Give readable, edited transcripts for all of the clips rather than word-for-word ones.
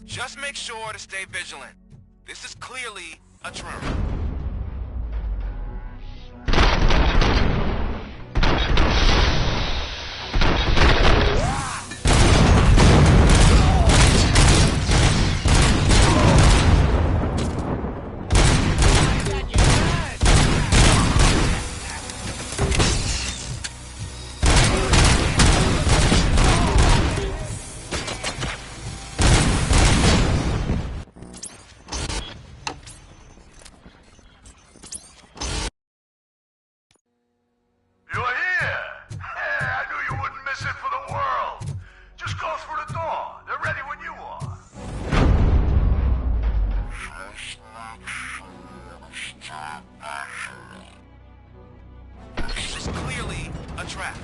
Just make sure to stay vigilant. This is clearly a trap. This is clearly a trap.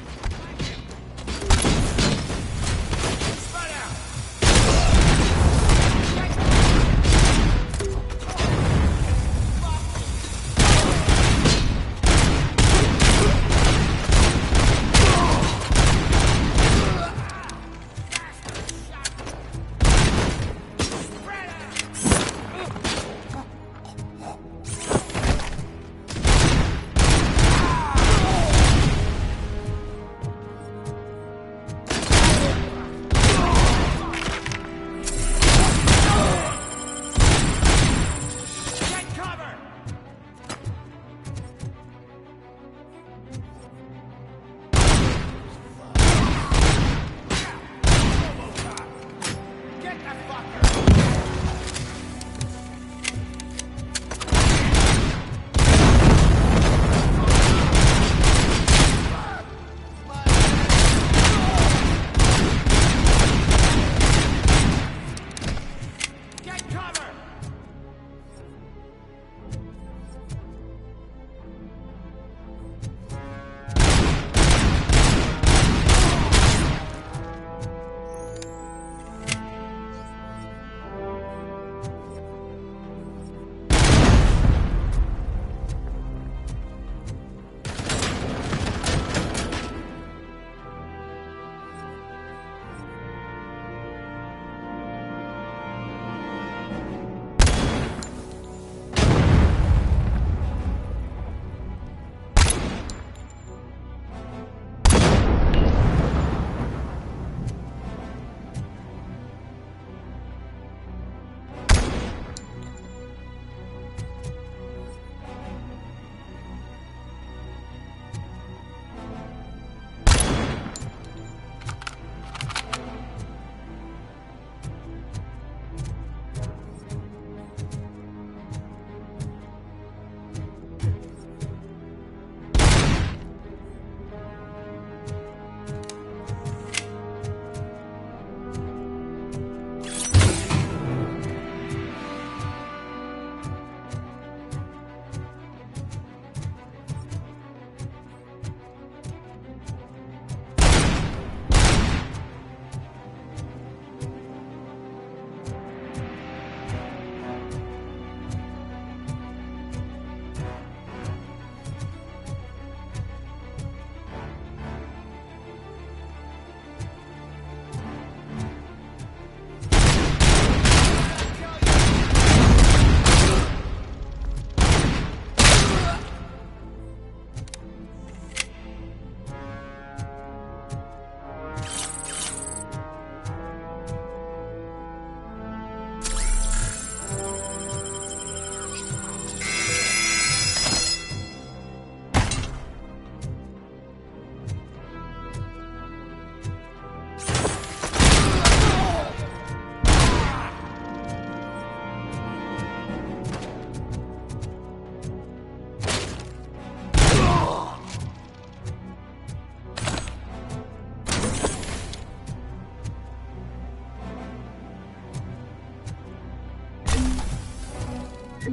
How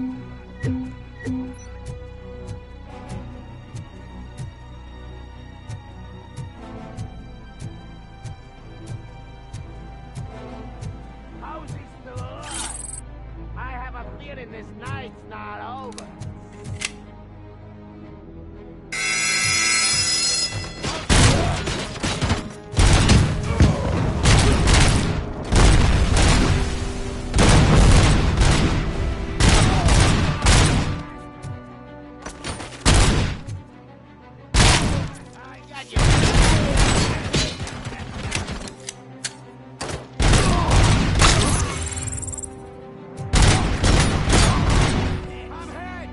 is he still alive? I have a feeling this night's not over. I got you. I'm hit!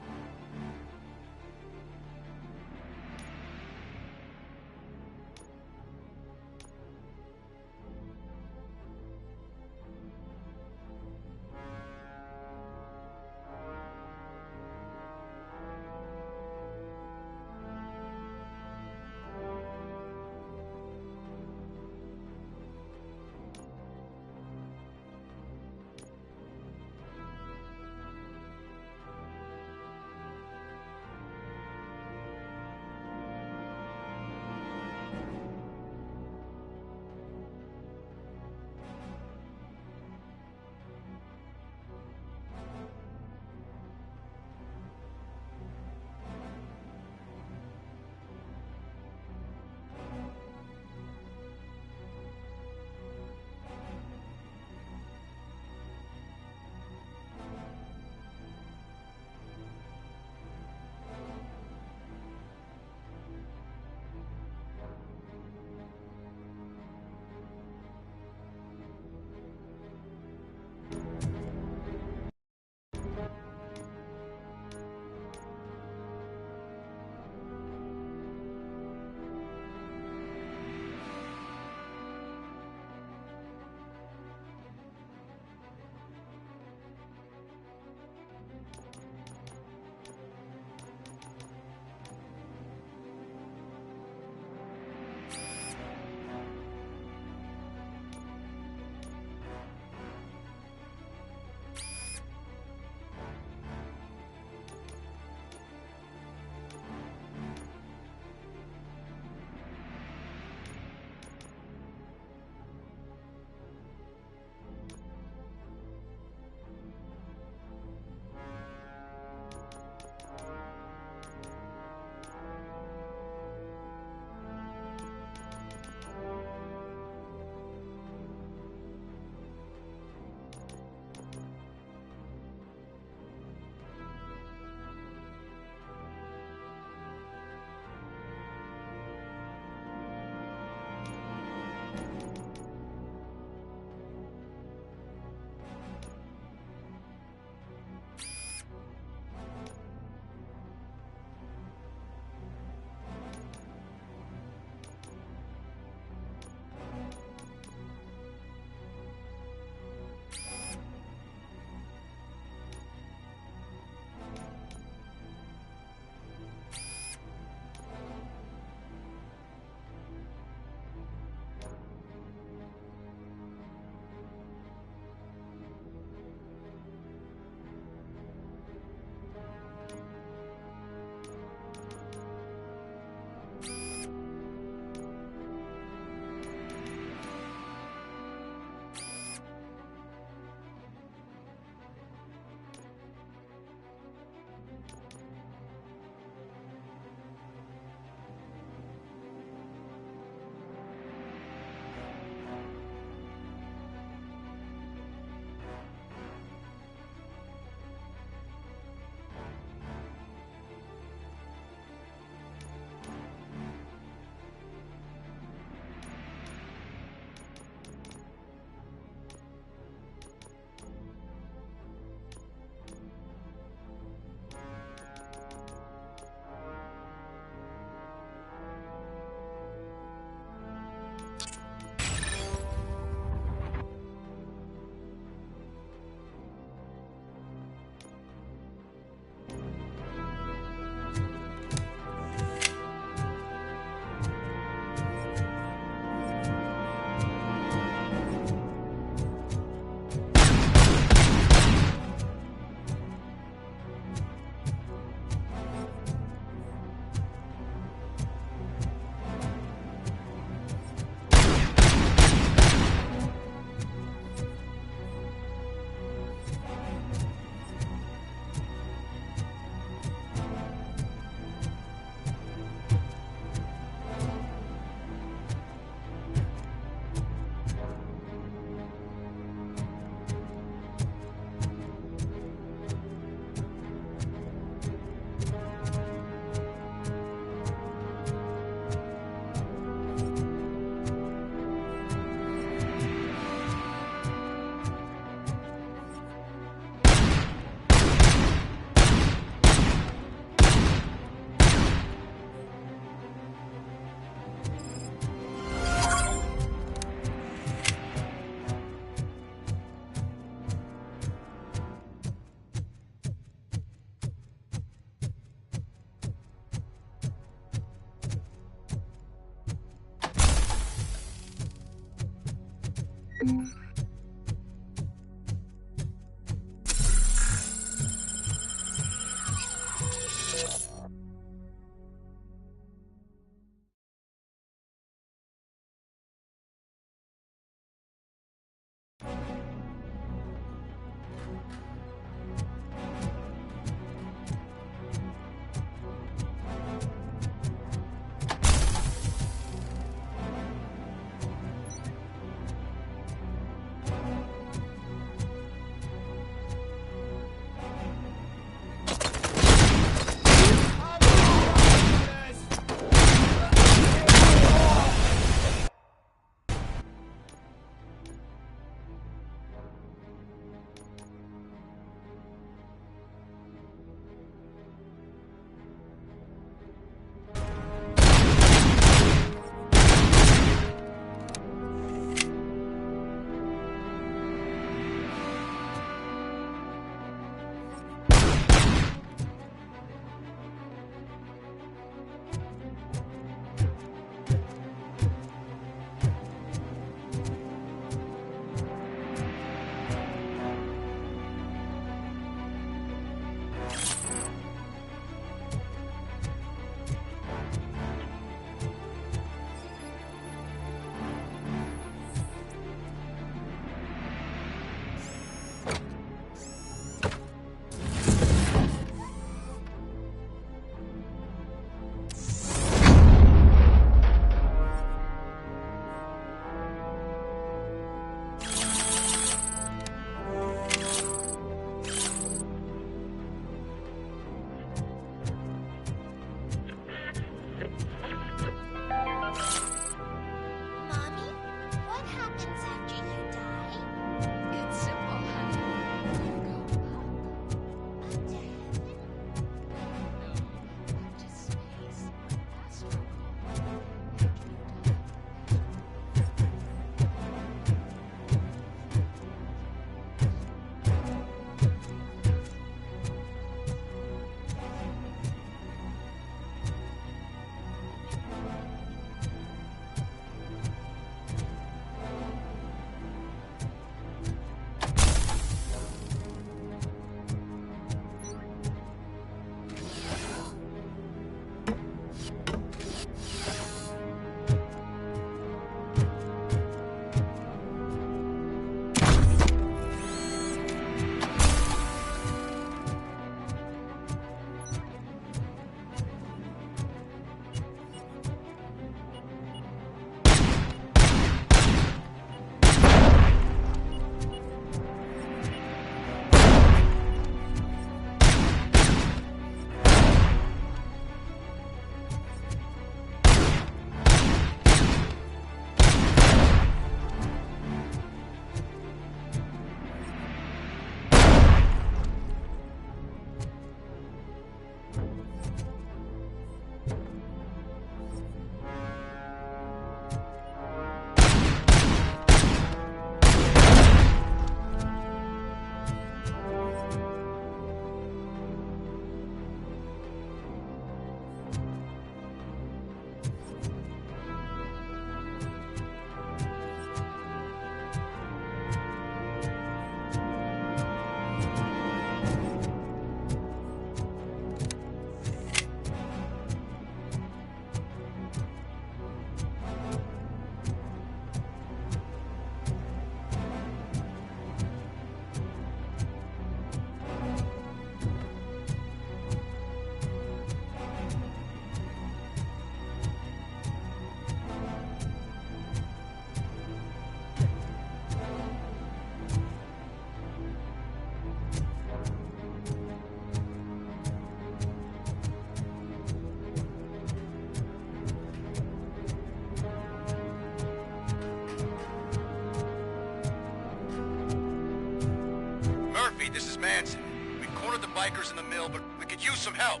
Manson. We've cornered the bikers in the mill, but we could use some help.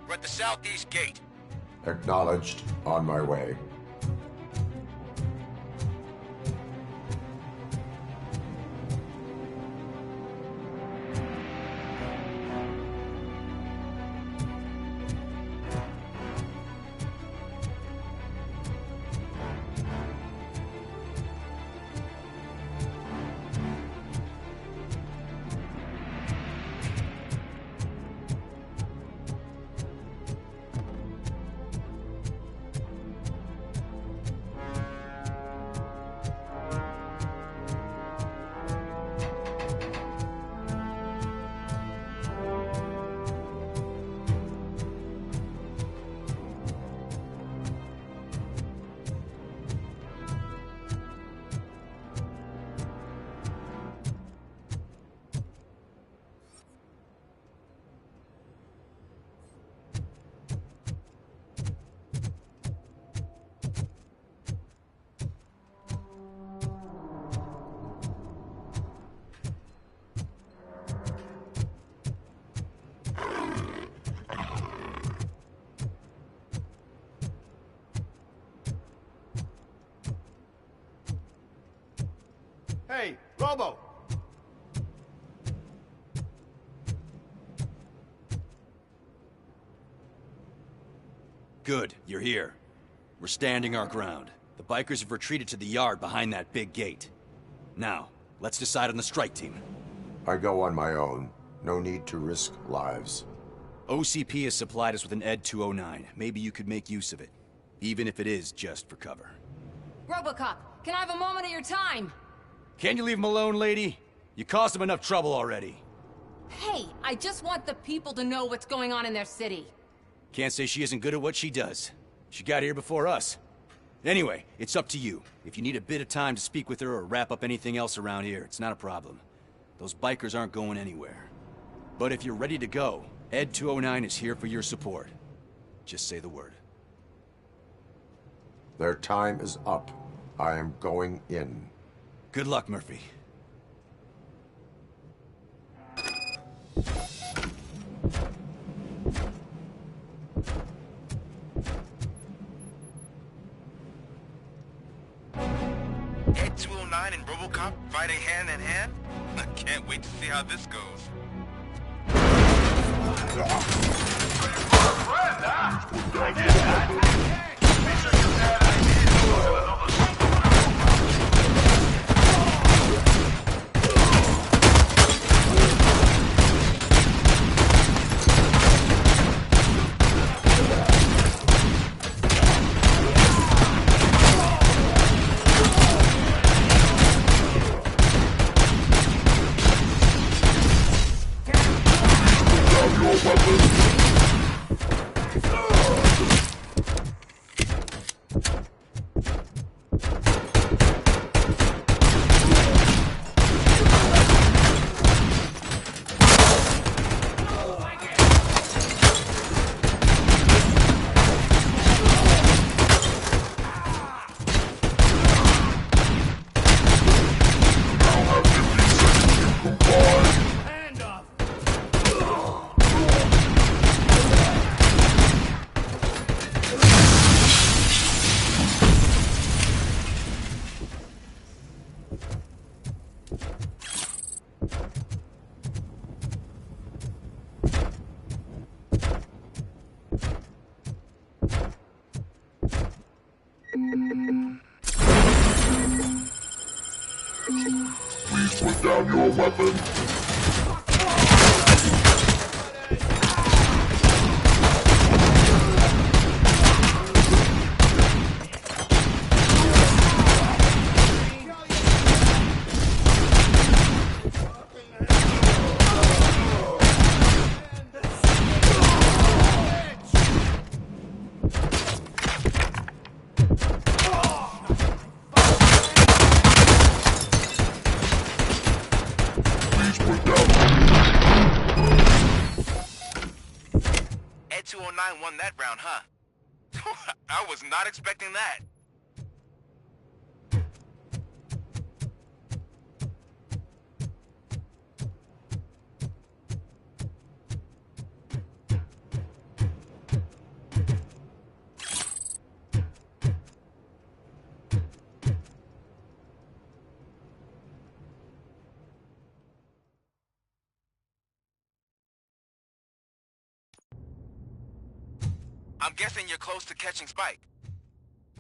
We're at the southeast gate. Acknowledged. On my way. Hey, Robo! Good, you're here. We're standing our ground. The bikers have retreated to the yard behind that big gate. Now, let's decide on the strike team. I go on my own. No need to risk lives. OCP has supplied us with an ED 209. Maybe you could make use of it. Even if it is just for cover. Robocop, can I have a moment of your time? Can you leave him alone, lady? You caused him enough trouble already. Hey, I just want the people to know what's going on in their city. Can't say she isn't good at what she does. She got here before us. Anyway, it's up to you. If you need a bit of time to speak with her or wrap up anything else around here, it's not a problem. Those bikers aren't going anywhere. But if you're ready to go, ED 209 is here for your support. Just say the word. Their time is up. I am going in. Good luck, Murphy. Ed 209 and RoboCop fighting hand in hand? I can't wait to see how this goes. Please put down your weapon. Ed 209 won that round, huh? I was not expecting that. I'm guessing you're close to catching Spike.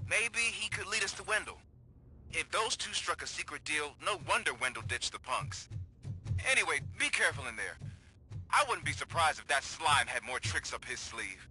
Maybe he could lead us to Wendell. If those two struck a secret deal, no wonder Wendell ditched the punks. Anyway, be careful in there. I wouldn't be surprised if that slime had more tricks up his sleeve.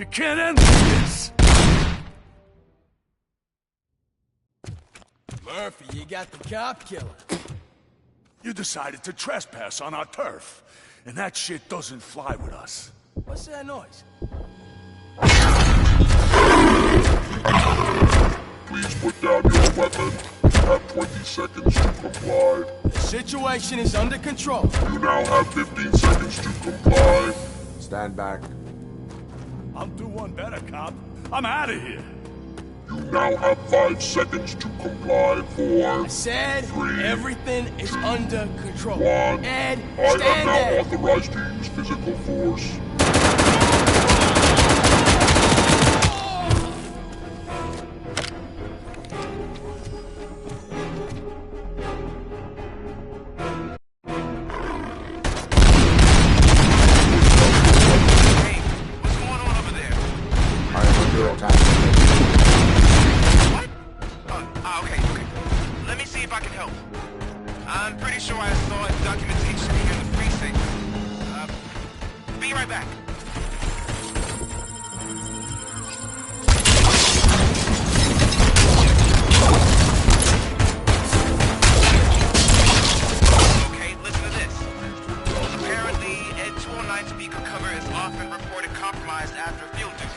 You can't end this! Murphy, you got the cop killer. You decided to trespass on our turf, and that shit doesn't fly with us. What's that noise? Please put down your weapon. You have 20 seconds to comply. The situation is under control. You now have 15 seconds to comply. Stand back. I'll do one better, cop. I'm out of here. You now have 5 seconds to comply. 4, I said 3, everything is under control. 1. Ed, I am stand now there. authorized to use physical force. Hey, what's going on over there? I am under attack. What? Okay. Let me see if I can help. I'm pretty sure I saw documentation here in the precinct. Be right back. Okay, listen to this. Apparently, Ed 209 speaker cover is often reported compromised after field duty.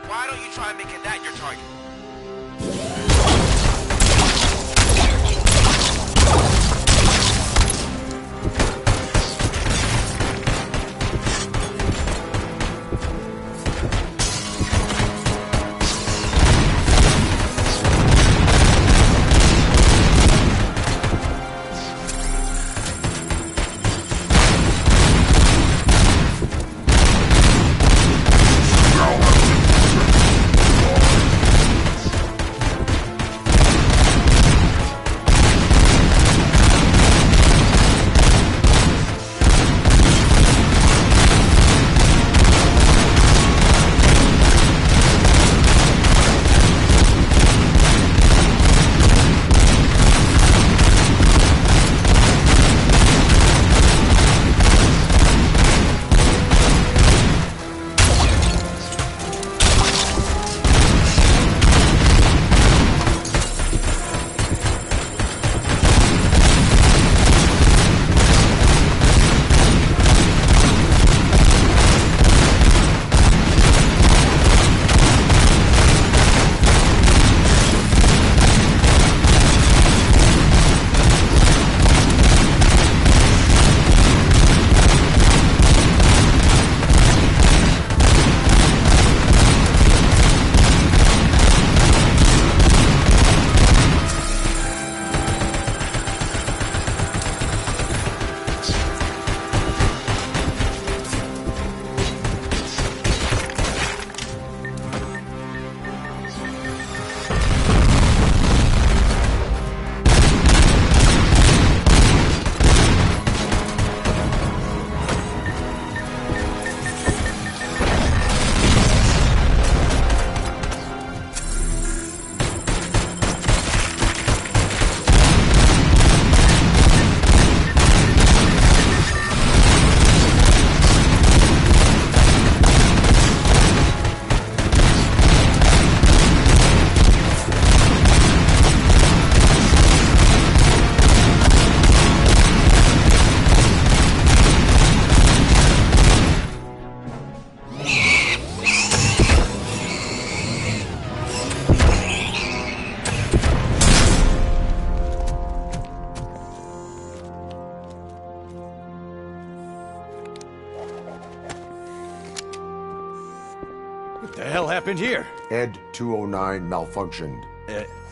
Why don't you try making that your target? What the hell happened here? Ed 209 malfunctioned.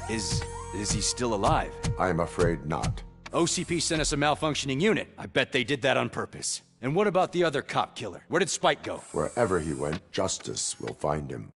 Is he still alive? I am afraid not. OCP sent us a malfunctioning unit. I bet they did that on purpose. And what about the other cop killer? Where did Spike go? Wherever he went, justice will find him.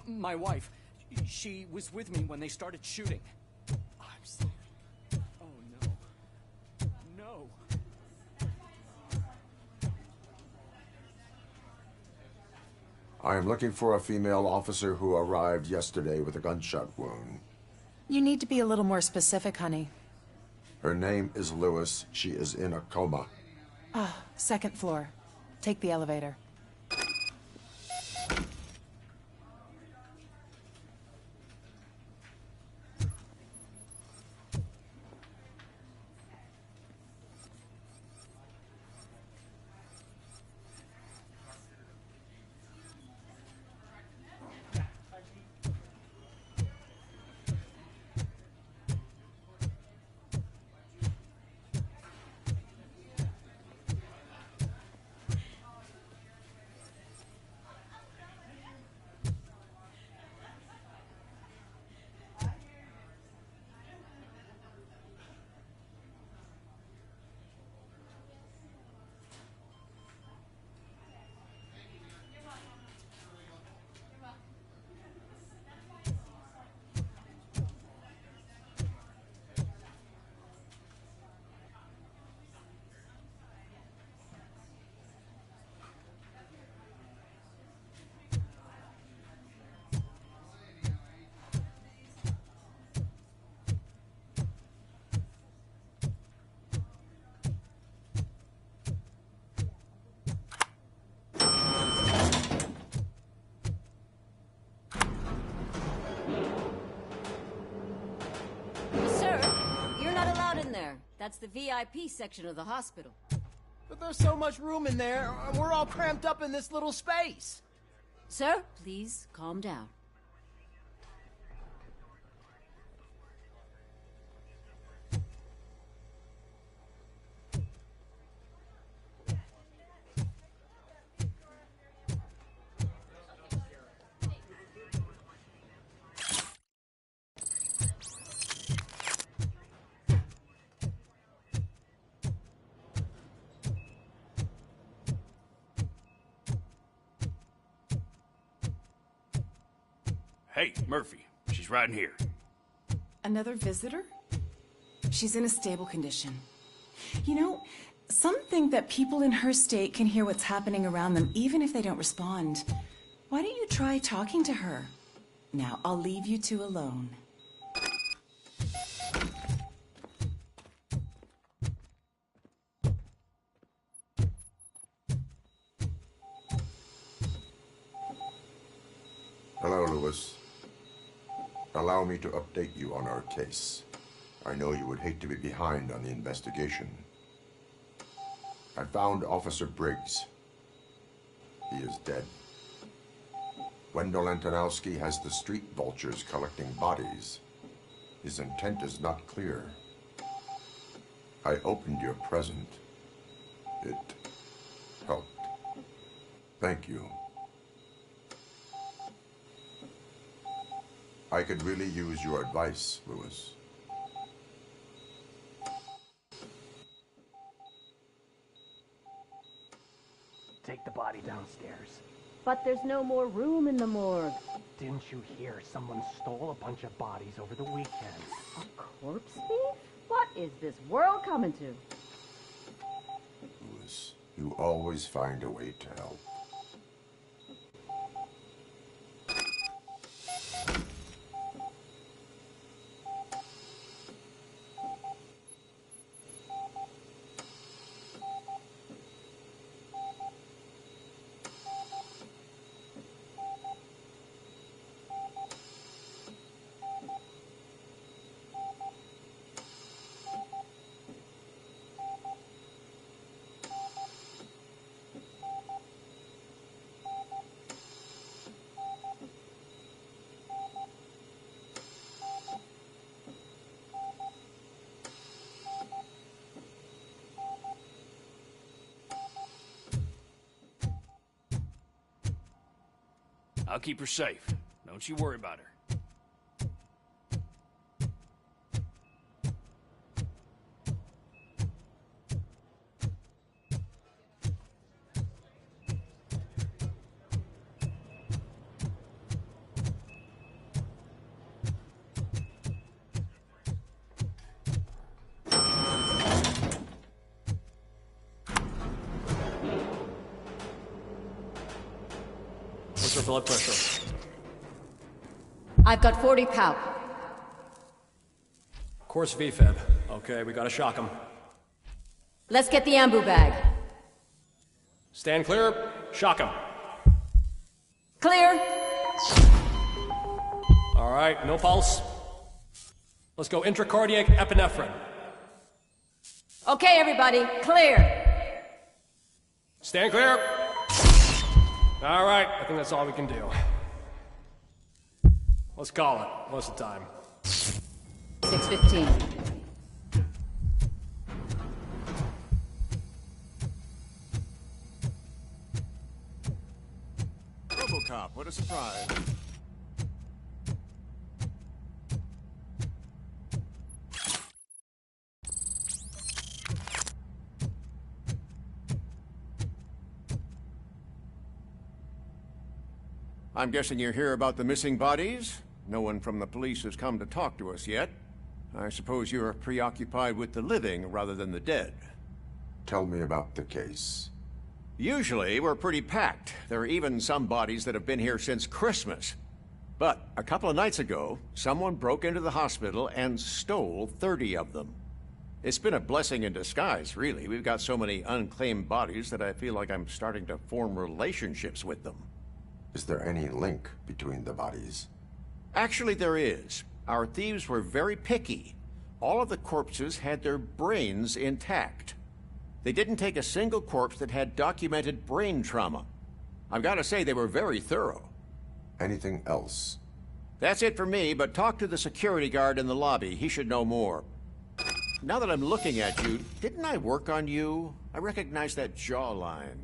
My wife. She was with me when they started shooting. I'm sorry. Oh, no. No. I am looking for a female officer who arrived yesterday with a gunshot wound. You need to be a little more specific, honey. Her name is Lewis. She is in a coma. Ah, second floor. Take the elevator. That's the VIP section of the hospital. But there's so much room in there, we're all cramped up in this little space. Sir, please calm down. Hey, Murphy. She's right in here. Another visitor? She's in a stable condition. You know, some think that people in her state can hear what's happening around them even if they don't respond. Why don't you try talking to her? Now, I'll leave you two alone. Hello, Lewis. Allow me to update you on our case. I know you would hate to be behind on the investigation. I found Officer Briggs. He is dead. Wendell Antonowski has the street vultures collecting bodies. His intent is not clear. I opened your present. It helped. Thank you. I could really use your advice, Lewis. Take the body downstairs. But there's no more room in the morgue. Didn't you hear someone stole a bunch of bodies over the weekend? A corpse thief? What is this world coming to? Lewis, you always find a way to help. I'll keep her safe. Don't you worry about her. blood pressure? I've got 40 power. Course VFib. Okay, we gotta shock him. Let's get the ambu bag. Stand clear. Shock him. Clear. All right, no pulse. Let's go intracardiac epinephrine. Okay, everybody, clear. Stand clear. All right, I think that's all we can do. Let's call it. What's the time? 6:15. RoboCop, what a surprise. I'm guessing you're here about the missing bodies? No one from the police has come to talk to us yet. I suppose you're preoccupied with the living rather than the dead. Tell me about the case. Usually, we're pretty packed. There are even some bodies that have been here since Christmas. But a couple of nights ago, someone broke into the hospital and stole 30 of them. It's been a blessing in disguise, really. We've got so many unclaimed bodies that I feel like I'm starting to form relationships with them. Is there any link between the bodies? Actually, there is. Our thieves were very picky. All of the corpses had their brains intact. They didn't take a single corpse that had documented brain trauma. I've got to say, they were very thorough. Anything else? That's it for me, but talk to the security guard in the lobby. He should know more. Now that I'm looking at you, didn't I work on you? I recognize that jawline.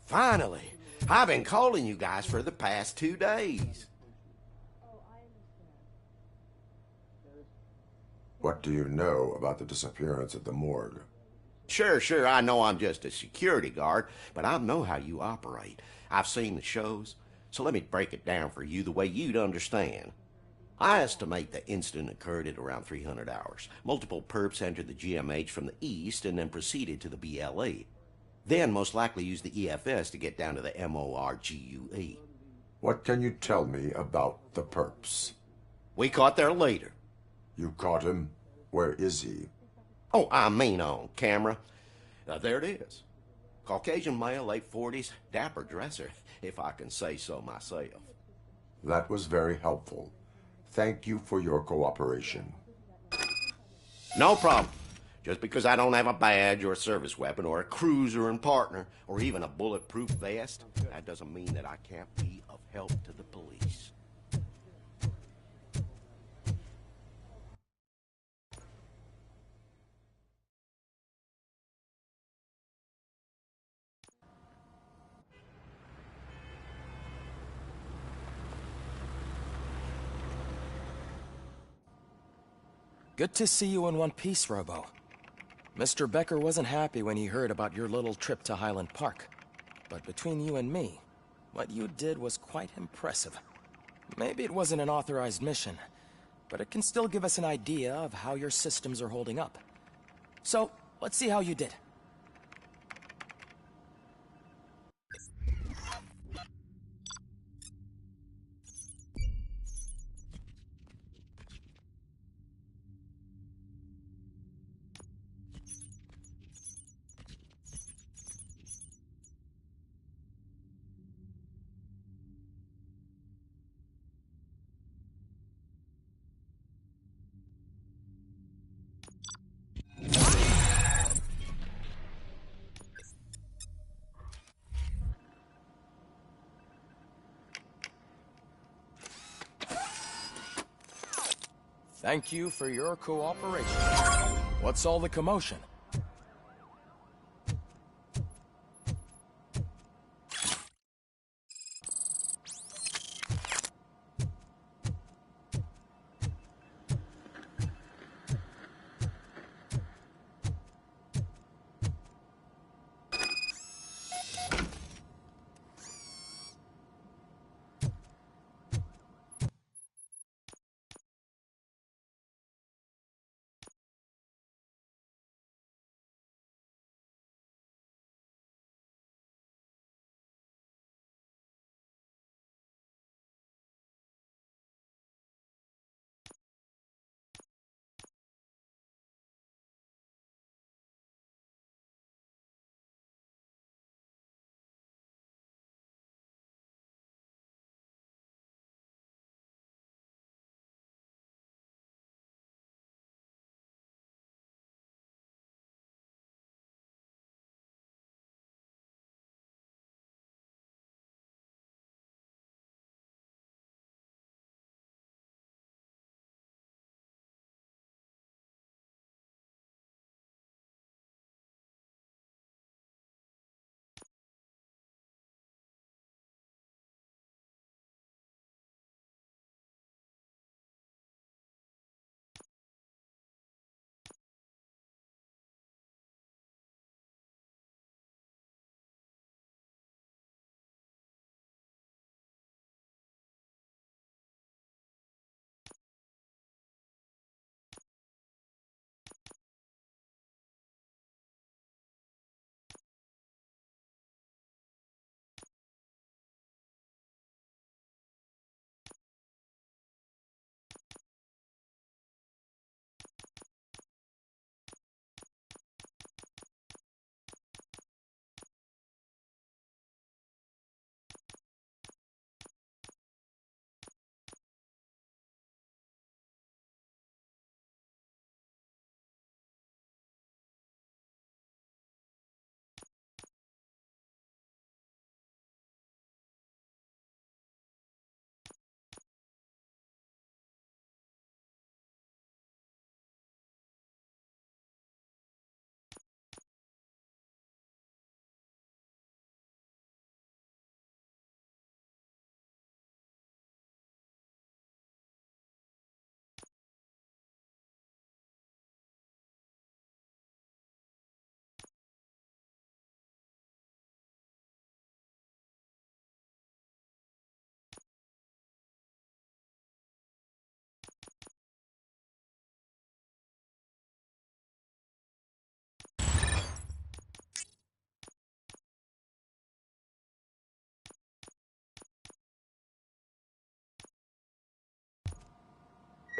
Finally! I've been calling you guys for the past 2 days. What do you know about the disappearance at the morgue? Sure, I know I'm just a security guard, but I know how you operate. I've seen the shows, so let me break it down for you the way you'd understand. I estimate the incident occurred at around 300 hours. Multiple perps entered the GMH from the east and then proceeded to the BLE. Then most likely used the EFS to get down to the MORGUE. What can you tell me about the perps? We caught their leader. You caught him? Where is he? Oh, I mean on camera. There it is. Caucasian male, late 40s, dapper dresser, if I can say so myself. That was very helpful. Thank you for your cooperation. No problem. Just because I don't have a badge or a service weapon or a cruiser and partner or even a bulletproof vest, that doesn't mean that I can't be of help to the police. Good to see you in one piece, Robo. Mr. Becker wasn't happy when he heard about your little trip to Highland Park. But between you and me, what you did was quite impressive. Maybe it wasn't an authorized mission, but it can still give us an idea of how your systems are holding up. So, let's see how you did. Thank you for your cooperation. What's all the commotion?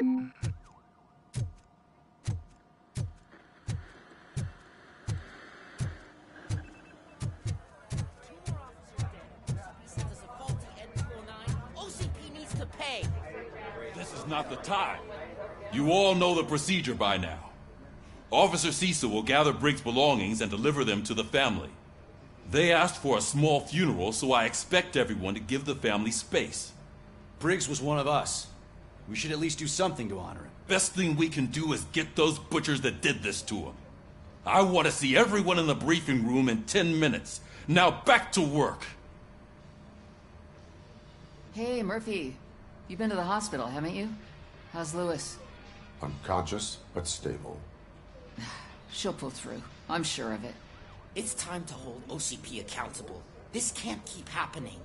OCP needs to pay. This is not the time. You all know the procedure by now. Officer Cecil will gather Briggs' belongings and deliver them to the family. They asked for a small funeral, so I expect everyone to give the family space. Briggs was one of us. We should at least do something to honor him. Best thing we can do is get those butchers that did this to him. I want to see everyone in the briefing room in 10 minutes. Now back to work. Hey, Murphy. You've been to the hospital, haven't you? How's Lewis? Unconscious, but stable. She'll pull through. I'm sure of it. It's time to hold OCP accountable. This can't keep happening.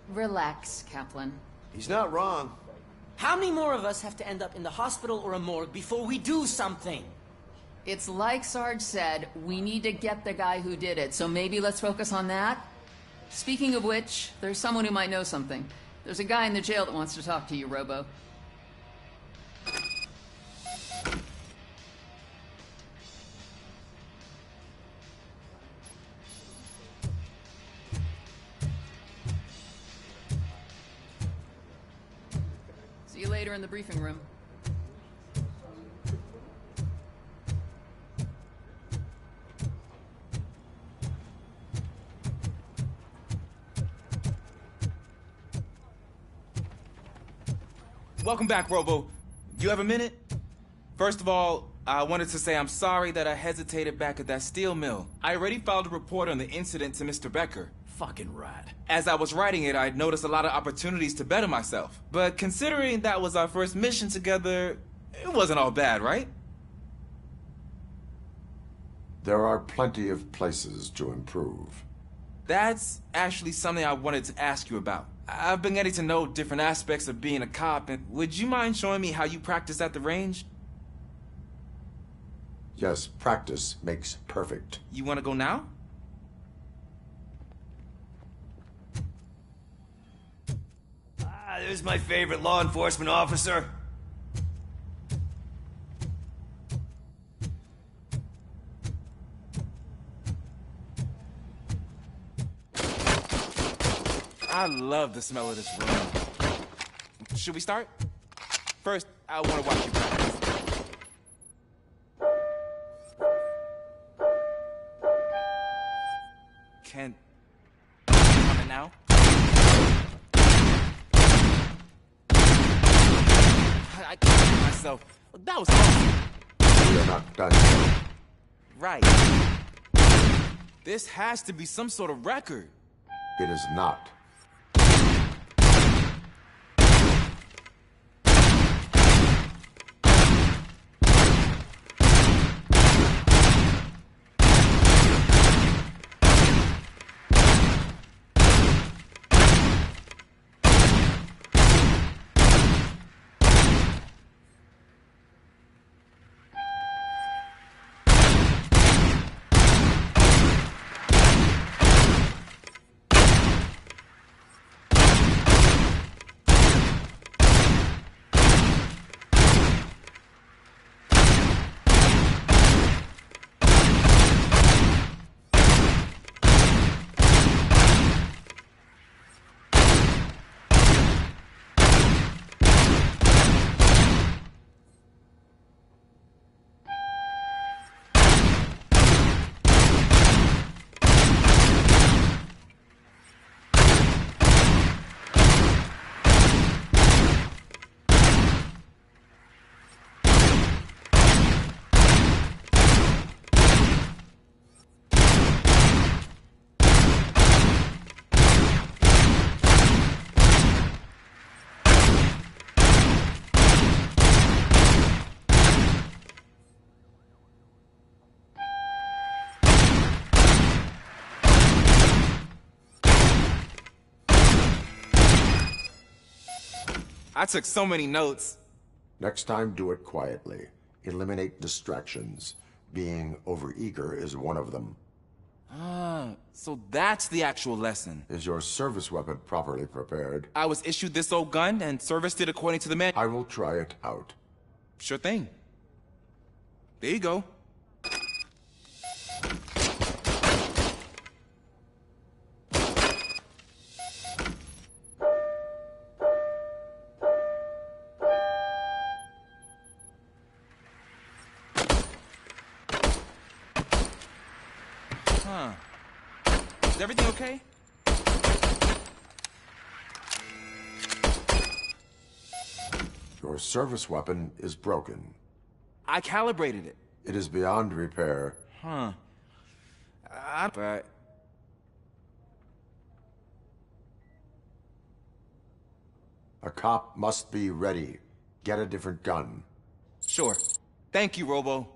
Relax, Kaplan. He's not wrong. How many more of us have to end up in the hospital or a morgue before we do something? It's like Sarge said, we need to get the guy who did it, so maybe let's focus on that? Speaking of which, there's someone who might know something. There's a guy in the jail that wants to talk to you, Robo. See you later in the briefing room. Welcome back, Robo. You have a minute? First of all, I wanted to say I'm sorry that I hesitated back at that steel mill. I already filed a report on the incident to Mr. Becker. Fucking rat. As I was writing it, I'd noticed a lot of opportunities to better myself. But considering that was our first mission together, it wasn't all bad, right? There are plenty of places to improve. That's actually something I wanted to ask you about. I've been getting to know different aspects of being a cop, and would you mind showing me how you practice at the range? Yes, practice makes perfect. You want to go now? There's my favorite law enforcement officer. I love the smell of this room. Should we start? First, I want to watch you practice. Can... come in now? I can't hear myself. That was awesome. We're not done yet. Right. This has to be some sort of record. It is not. I took so many notes. Next time, do it quietly. Eliminate distractions. Being overeager is one of them. Ah, so that's the actual lesson. Is your service weapon properly prepared? I was issued this old gun and serviced it according to the man. I will try it out. Sure thing. There you go. Huh. Is everything okay? Your service weapon is broken. I calibrated it. It is beyond repair. Huh. But... A cop must be ready. Get a different gun. Sure. Thank you, Robo.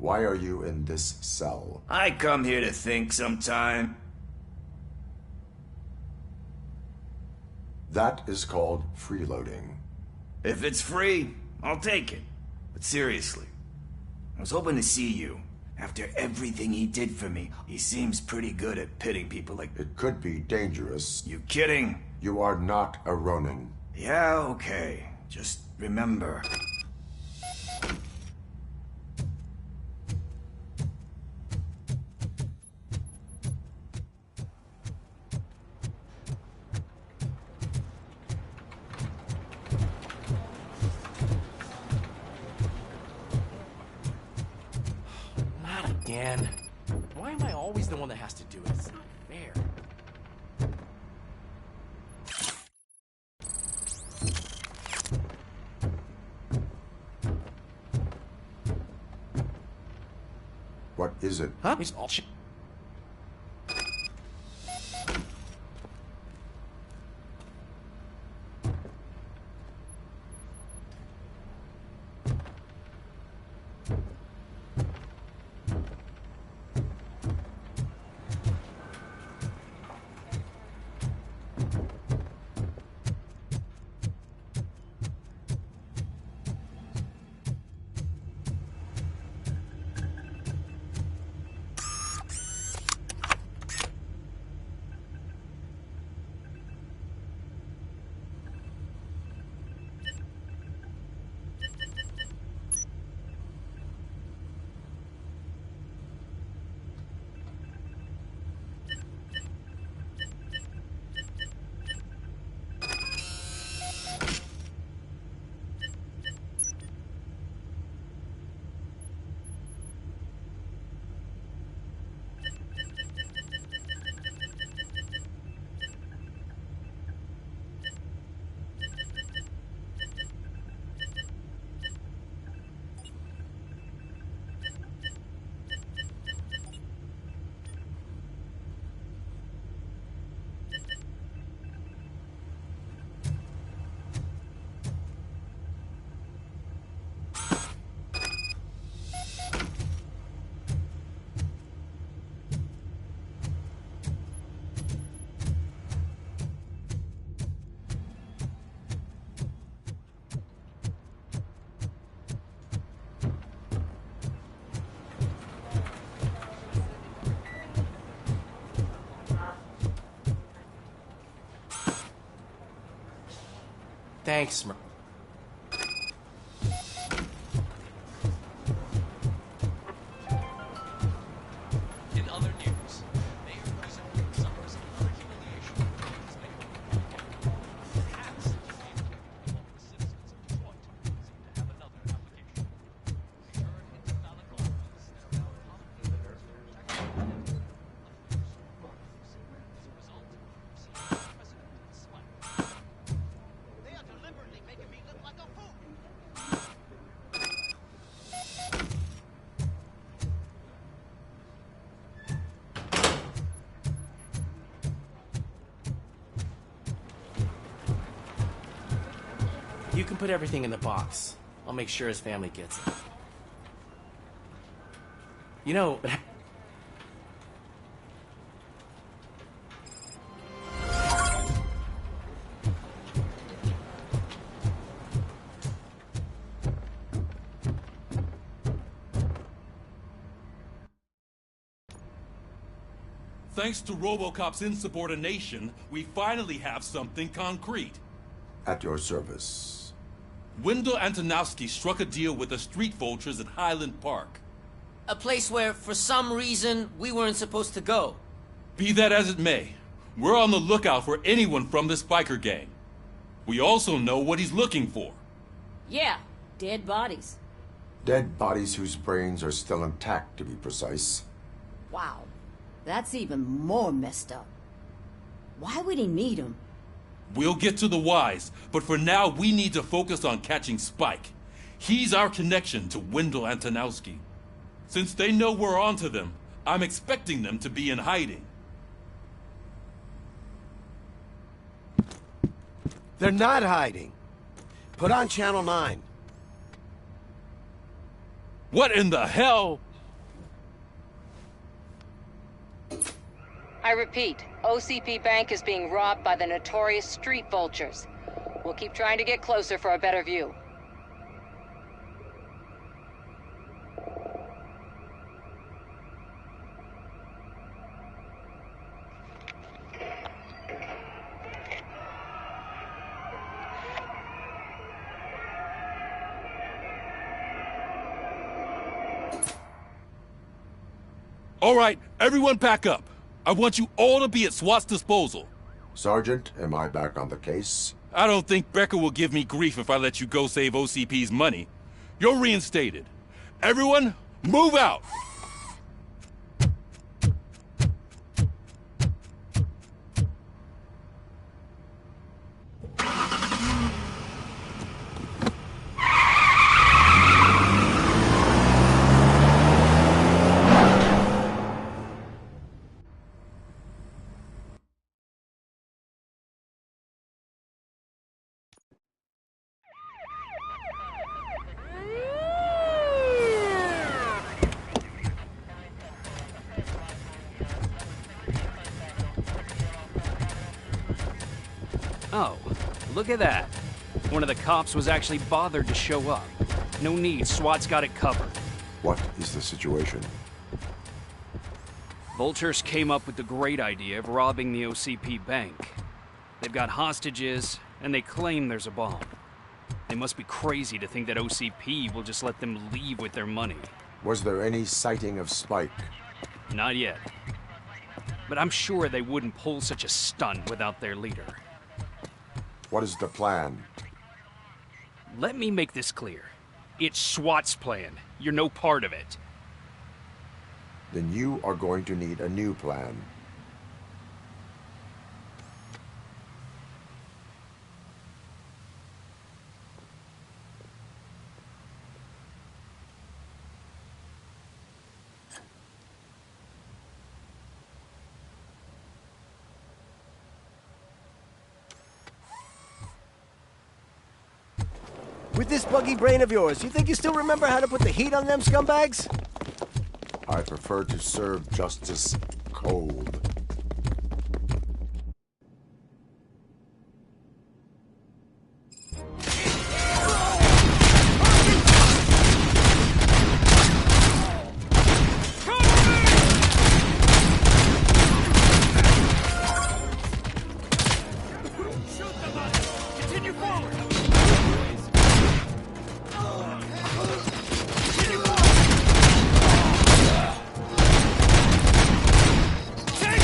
Why are you in this cell? I come here to think sometime. That is called freeloading. If it's free, I'll take it. But seriously, I was hoping to see you. After everything he did for me, he seems pretty good at pitting people like... It could be dangerous. You kidding? You are not a Ronin. Yeah, okay. Just remember... Again. Why am I always the one that has to do it? It's not fair. What is it? Huh? He's all Thanks, Mer. In other news, Mayor President suffers another humiliation from his mayor. Perhaps all the citizens of Detroit seem to have another application. We heard into valid laws that allow common protection. As a result, President Swipe. They are deliberately making me look like a fool. You can put everything in the box. I'll make sure his family gets it. You know... Thanks to RoboCop's insubordination, we finally have something concrete. At your service. Wendell Antonowski struck a deal with the street vultures at Highland Park. A place where, for some reason, we weren't supposed to go. Be that as it may, we're on the lookout for anyone from this biker gang. We also know what he's looking for. Yeah, dead bodies. Dead bodies whose brains are still intact, to be precise. Wow, that's even more messed up. Why would he need them? We'll get to the whys, but for now we need to focus on catching Spike. He's our connection to Wendell Antonowski. Since they know we're onto them, I'm expecting them to be in hiding. They're not hiding. Put on Channel 9. What in the hell? I repeat, OCP Bank is being robbed by the notorious street vultures. We'll keep trying to get closer for a better view. All right, everyone pack up. I want you all to be at SWAT's disposal. Sergeant, am I back on the case? I don't think Becker will give me grief if I let you go save OCP's money. You're reinstated. Everyone, move out! Oh, look at that. One of the cops was actually bothered to show up. No need, SWAT's got it covered. What is the situation? Vultures came up with the great idea of robbing the OCP bank. They've got hostages, and they claim there's a bomb. They must be crazy to think that OCP will just let them leave with their money. Was there any sighting of Spike? Not yet. But I'm sure they wouldn't pull such a stunt without their leader. What is the plan? Let me make this clear. It's SWAT's plan. You're no part of it. Then you are going to need a new plan. With this buggy brain of yours, you think you still remember how to put the heat on them scumbags? I prefer to serve justice cold. Take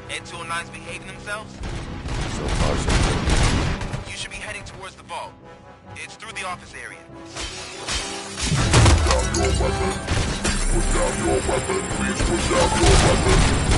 Ed 209's behaving themselves? So far, so good. You should be heading towards the vault. It's through the office area. Put down your weapon. Please put down your weapon.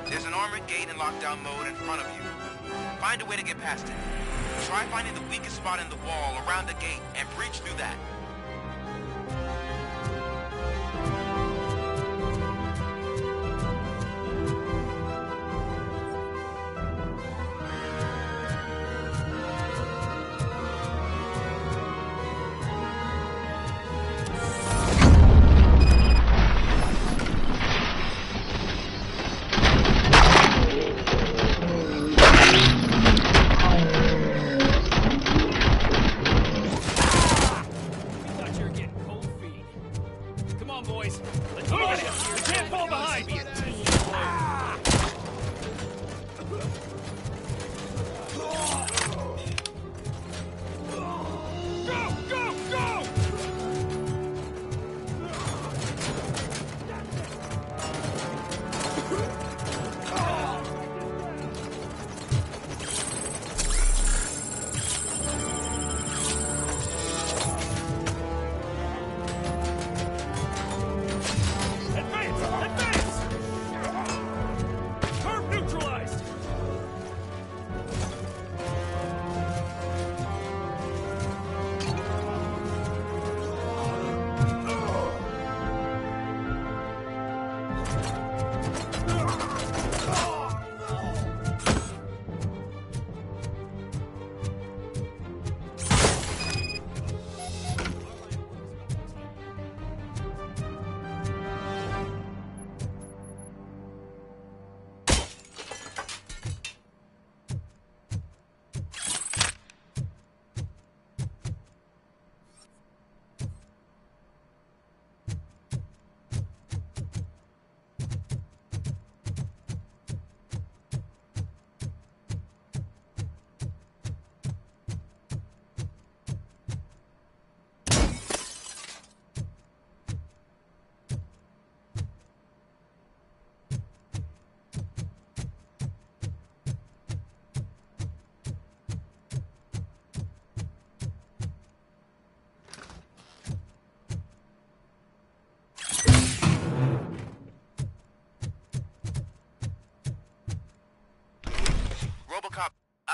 There's an armored gate in lockdown mode in front of you. Find a way to get past it. Try finding the weakest spot in the wall around the gate and breach through that.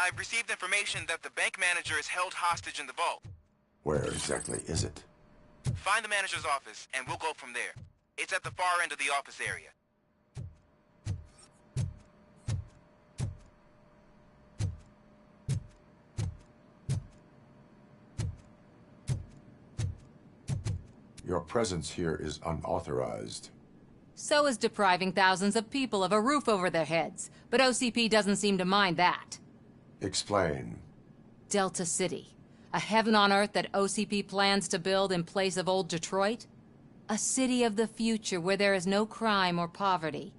I've received information that the bank manager is held hostage in the vault. Where exactly is it? Find the manager's office, and we'll go from there. It's at the far end of the office area. Your presence here is unauthorized. So is depriving thousands of people of a roof over their heads. But OCP doesn't seem to mind that. Explain. Delta City. A heaven on earth that OCP plans to build in place of old Detroit? A city of the future where there is no crime or poverty.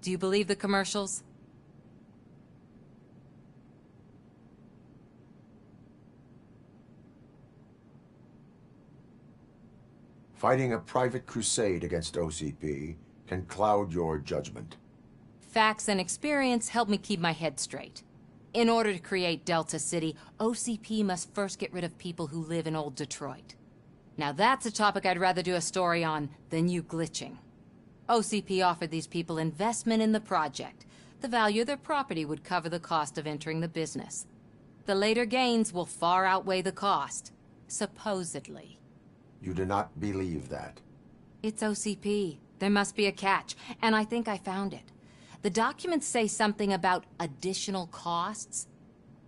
Do you believe the commercials? Fighting a private crusade against OCP can cloud your judgment. Facts and experience help me keep my head straight. In order to create Delta City, OCP must first get rid of people who live in old Detroit. Now that's a topic I'd rather do a story on than you glitching. OCP offered these people investment in the project. The value of their property would cover the cost of entering the business. The later gains will far outweigh the cost, supposedly. You do not believe that? It's OCP. There must be a catch, and I think I found it. The documents say something about additional costs.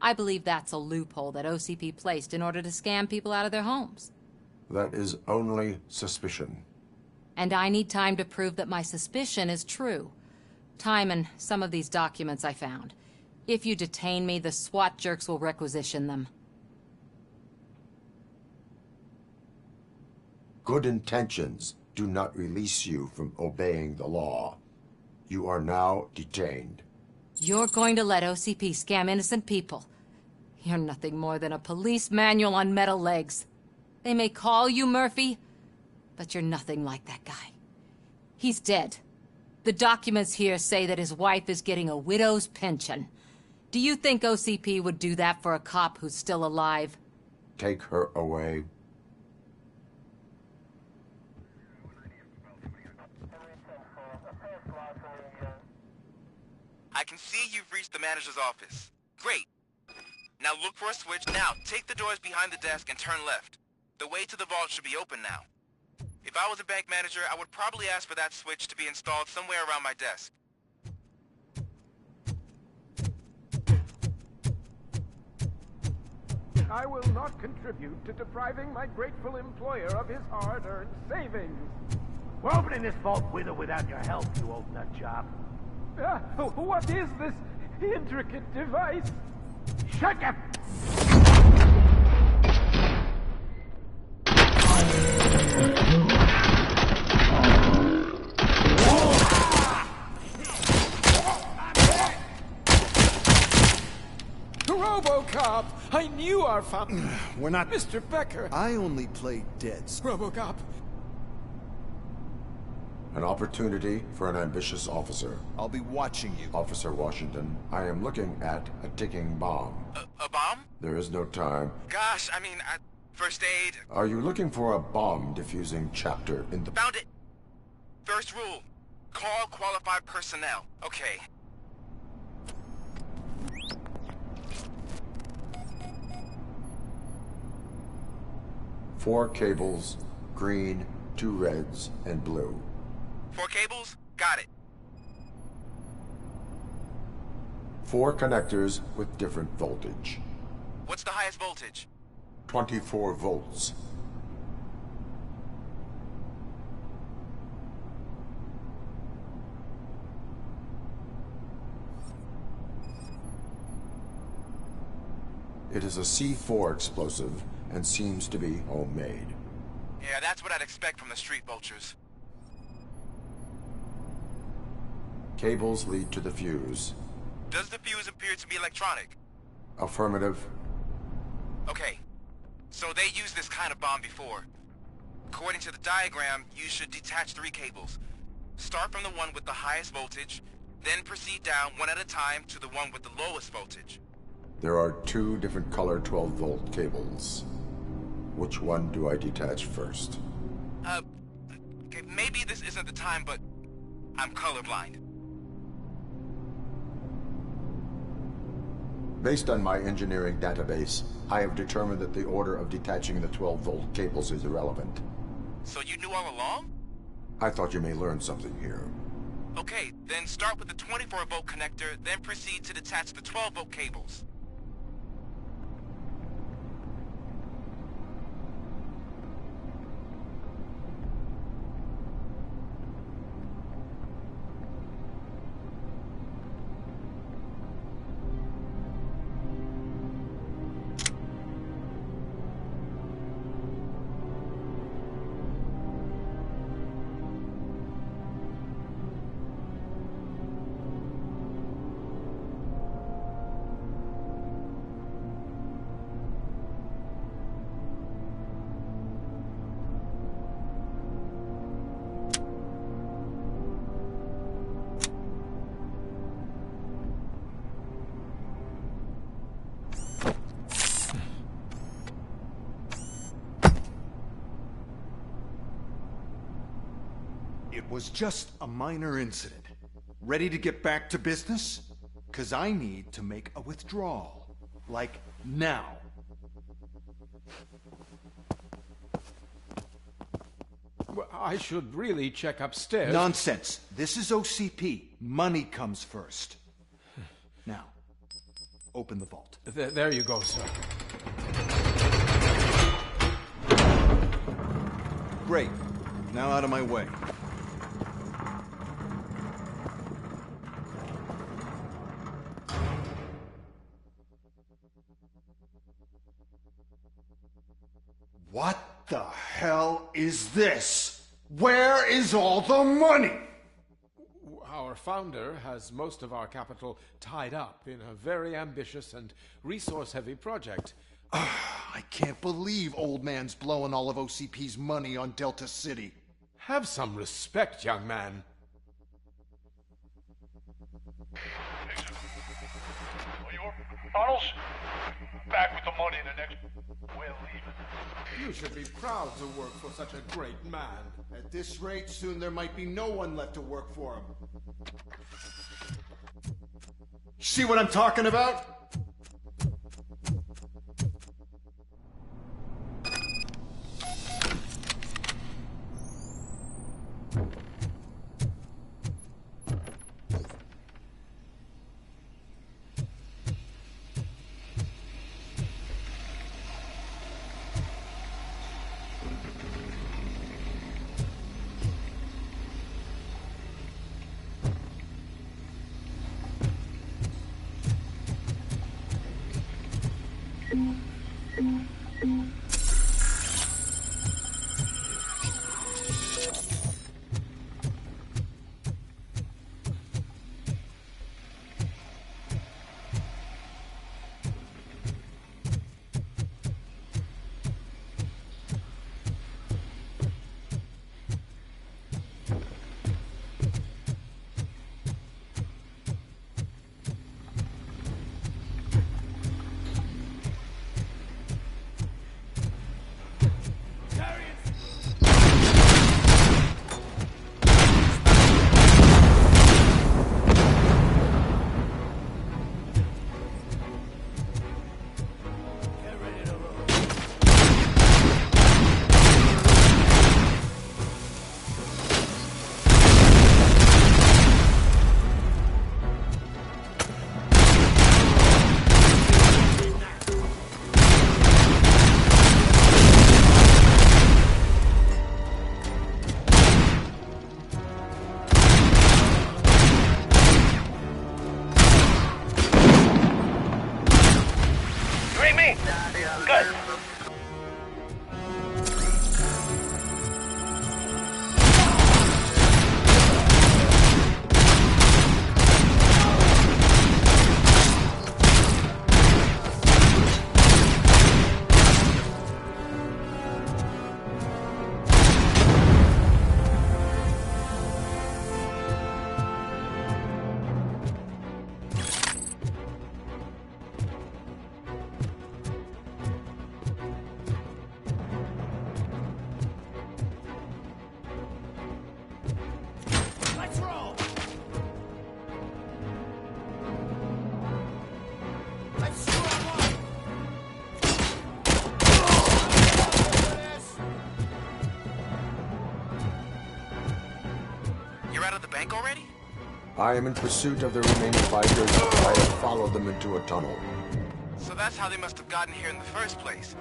I believe that's a loophole that OCP placed in order to scam people out of their homes. That is only suspicion. And I need time to prove that my suspicion is true. Time and some of these documents I found. If you detain me, the SWAT jerks will requisition them. Good intentions do not release you from obeying the law. You are now detained. You're going to let OCP scam innocent people. You're nothing more than a police manual on metal legs. They may call you Murphy, but you're nothing like that guy. He's dead. The documents here say that his wife is getting a widow's pension. Do you think OCP would do that for a cop who's still alive? Take her away. I can see you've reached the manager's office. Great. Now look for a switch. Now, take the doors behind the desk and turn left. The way to the vault should be open now. If I was a bank manager, I would probably ask for that switch to be installed somewhere around my desk. I will not contribute to depriving my grateful employer of his hard-earned savings. We're opening this vault with or without your help, you old nut job. What is this intricate device? Shut up! RoboCop! I knew our father. We're not... Mr. Becker! I only play dead. RoboCop! An opportunity for an ambitious officer. I'll be watching you. Officer Washington, I am looking at a ticking bomb. A bomb? There is no time. Gosh, I mean, first aid. Are you looking for a bomb defusing chapter in the... Found it! First rule, call qualified personnel. Okay. Four cables, green, 2 reds, and blue. 4 cables? Got it. 4 connectors with different voltage. What's the highest voltage? 24 volts. It is a C4 explosive and seems to be homemade. Yeah, that's what I'd expect from the street vultures. Cables lead to the fuse. Does the fuse appear to be electronic? Affirmative. Okay. So they used this kind of bomb before. According to the diagram, you should detach 3 cables. Start from the one with the highest voltage, then proceed down one at a time to the one with the lowest voltage. There are 2 different color 12-volt cables. Which one do I detach first? Okay, maybe this isn't the time, but I'm colorblind. Based on my engineering database, I have determined that the order of detaching the 12-volt cables is irrelevant. So you knew all along? I thought you may learn something here. Okay, then start with the 24-volt connector, then proceed to detach the 12-volt cables. It was just a minor incident. Ready to get back to business? 'Cause I need to make a withdrawal. Like, now. Well, I should really check upstairs. Nonsense. This is OCP. Money comes first. Now, open the vault. There you go, sir. Great. Now out of my way. What the hell is this? Where is all the money? Our founder has most of our capital tied up in a very ambitious and resource-heavy project. I can't believe old man's blowing all of OCP's money on Delta City. Have some respect, young man. Tunnels? Back with the money in the next... We're leaving. You should be proud to work for such a great man. At this rate, soon there might be no one left to work for him. See what I'm talking about? bank already? I am in pursuit of the remaining bikers. I have followed them into a tunnel. So that's how they must have gotten here in the first place.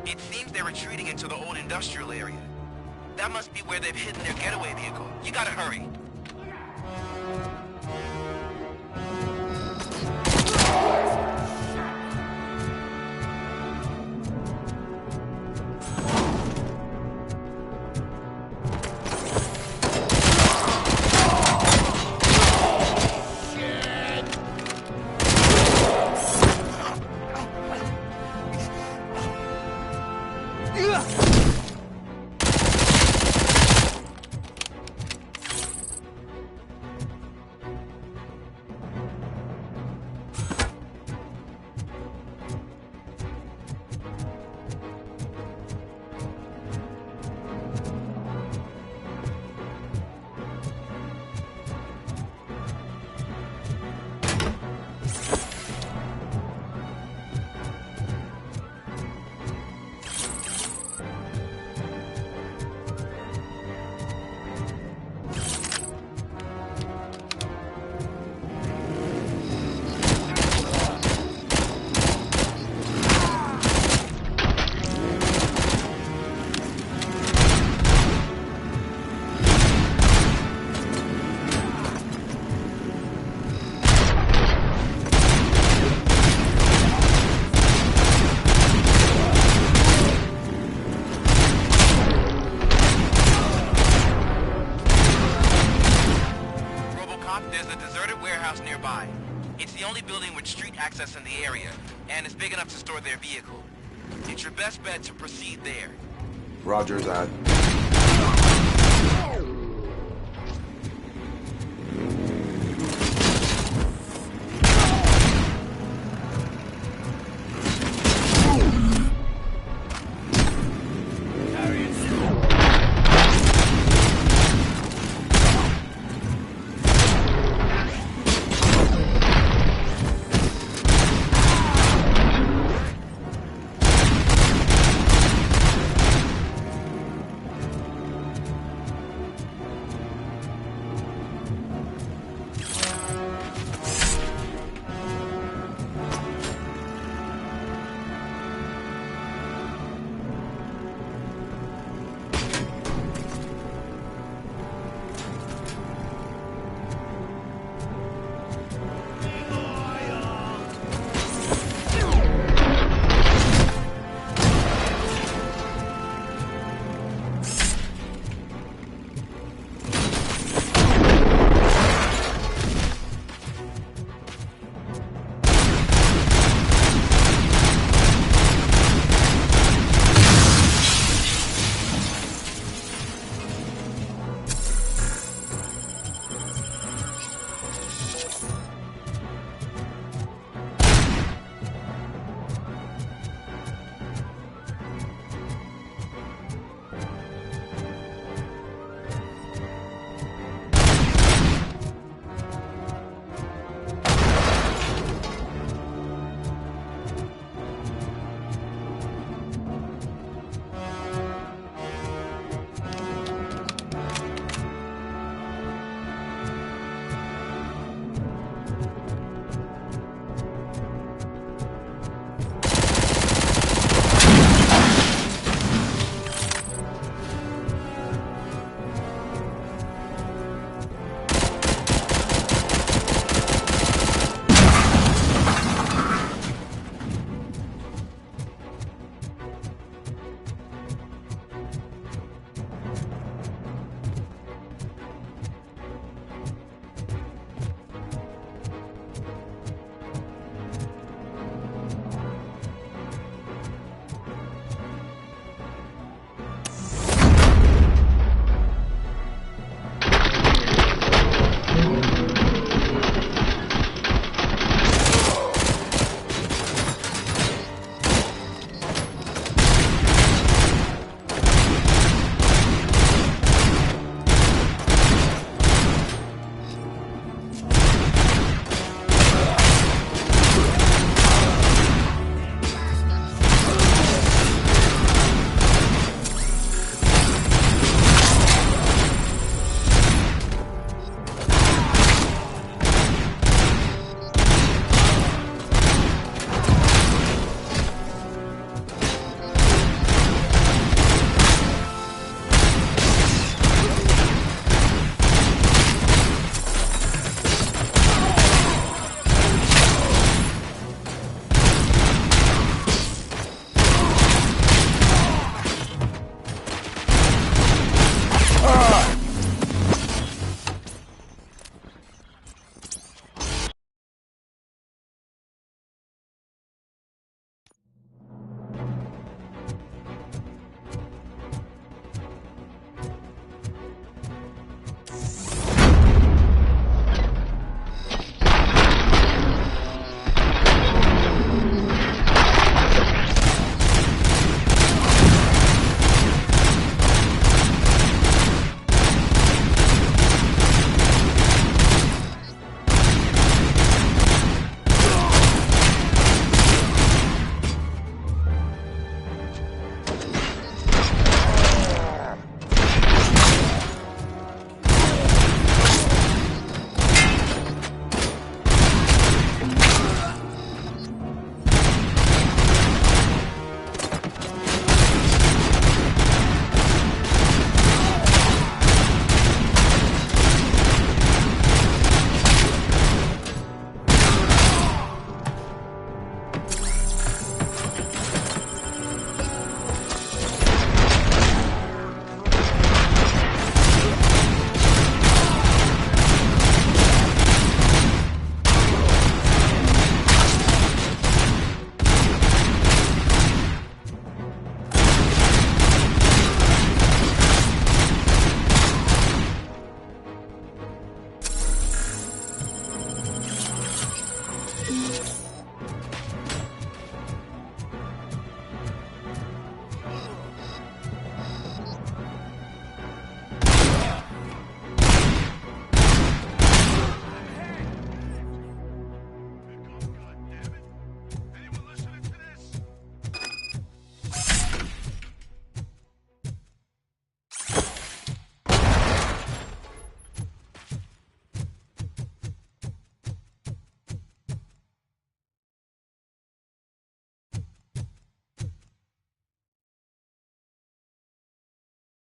It seems they're retreating into the old industrial area. That must be where they've hidden their getaway vehicle. You gotta hurry. Cop, there's a deserted warehouse nearby. It's the only building with street access in the area, and it's big enough to store their vehicle. It's your best bet to proceed there. Roger that.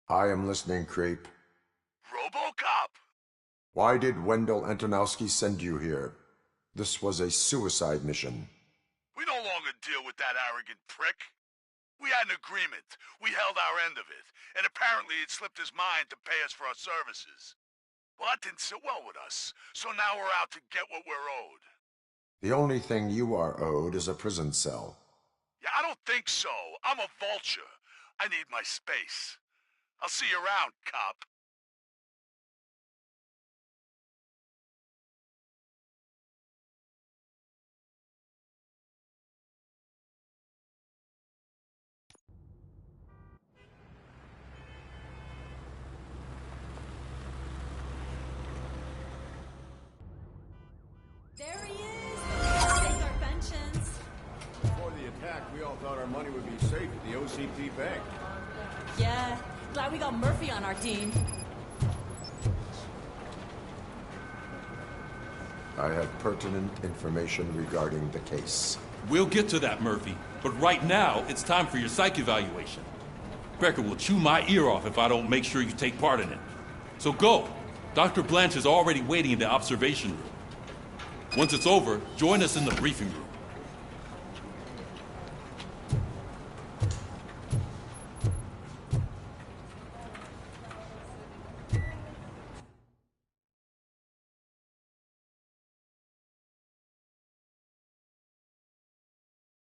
I am listening, Creep. RoboCop! Why did Wendell Antonowski send you here? This was a suicide mission. We no longer deal with that arrogant prick. We had an agreement. We held our end of it. And apparently it slipped his mind to pay us for our services. Well, that didn't sit well with us. So now we're out to get what we're owed. The only thing you are owed is a prison cell. Yeah, I don't think so. I'm a vulture. I need my space. I'll see you around, cop. There he is! Let's take our pensions. Before the attack, we all thought our money would be safe at the OCP Bank. Yeah, glad we got Murphy on our team. I have pertinent information regarding the case. We'll get to that, Murphy. But right now, it's time for your psych evaluation. Becker will chew my ear off if I don't make sure you take part in it. So go. Dr. Blanche is already waiting in the observation room. Once it's over, join us in the briefing room.